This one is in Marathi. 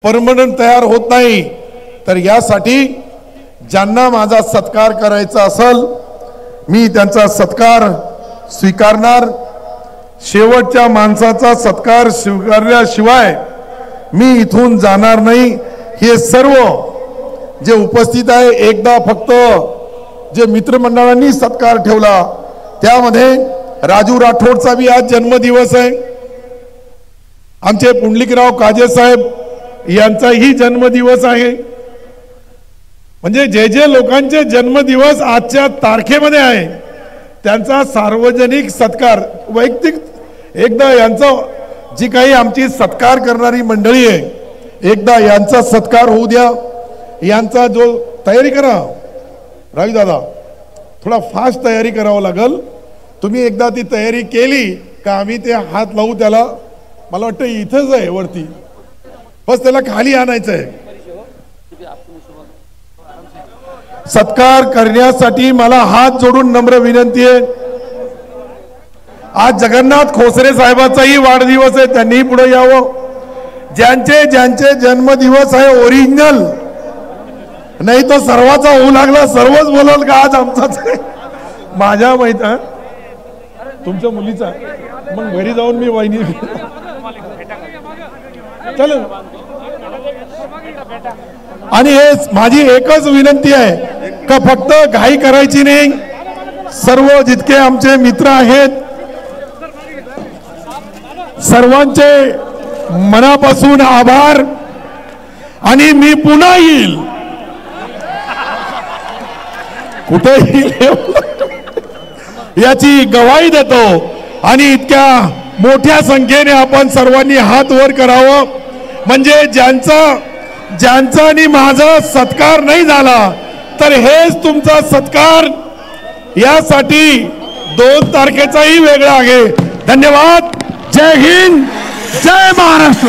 परमनंट तयार होत नाही। तर यासाठी ज्यांना माझा सत्कार करायचा असेल मी त्यांचा सत्कार स्वीकारणार। शेवटच्या माणसाचा सत्कार स्वीकारल्याशिवाय मी इथून जाणार नाही। हे सर्व जे उपस्थित आहे, एकदा फक्त जे मित्रमंडळांनी सत्कार ठेवला त्यामध्ये राजू राठोडचा भी आज जन्मदिवस आहे, आमचे पुंडलिकराव काजे साहेब यांचाही जन्मदिवस आहे। म्हणजे जे जे लोकांचे जन्मदिवस आजच्या तारखेमध्ये आहे त्यांचा सार्वजनिक सत्कार वैयक्तिक एकदा यांचा जी काही आमची सत्कार करणारी मंडळी आहे एकदा यांचा सत्कार होऊ द्या। यांचा जो तयारी करा रावी दादा, थोडा फास्ट तयारी करावं लागेल। तुम्ही एकदा ती तयारी केली का आम्ही ते हात लावू त्याला। मला वाटतं इथंच आहे वरती, बस त्याला खाली आणायचं आहे। सत्कार करण्यासाठी मला हात जोडून नम्र विनंती आहे। आज जगन्नाथ खोसरे साहेबांचाही वाढदिवस आहे, त्यांनी पुढे यावं। ज्यांचे ज्यांचे जन्मदिवस आहे ओरिजिनल, नाही तो सर्वाचा होऊ लागला सर्वच बोलाल का आज आमचाच आहे। माझ्या माहित आहे तुमच्या मुलीचा, मग घरी जाऊन मी वहिनी चल। आणि हे माझी एकच विनंती आहे का फक्त घाई करायची नाही। सर्व जितके आमचे मित्र आहेत सर्वांचे मनापासून आभार। आणि मी पुन्हा येईल, कुठे येईल याची गवाही देतो। आणि इतक्या मोठ्या संख्येने आपण सर्वांनी हात वर करावं, म्हणजे ज्यांचा आणि माझा सत्कार नाही झाला तर हेच तुमचा सत्कार। यासाठी 2 तारखेचाही वेगळा आहे। धन्यवाद। जय हिंद, जय महाराष्ट्र।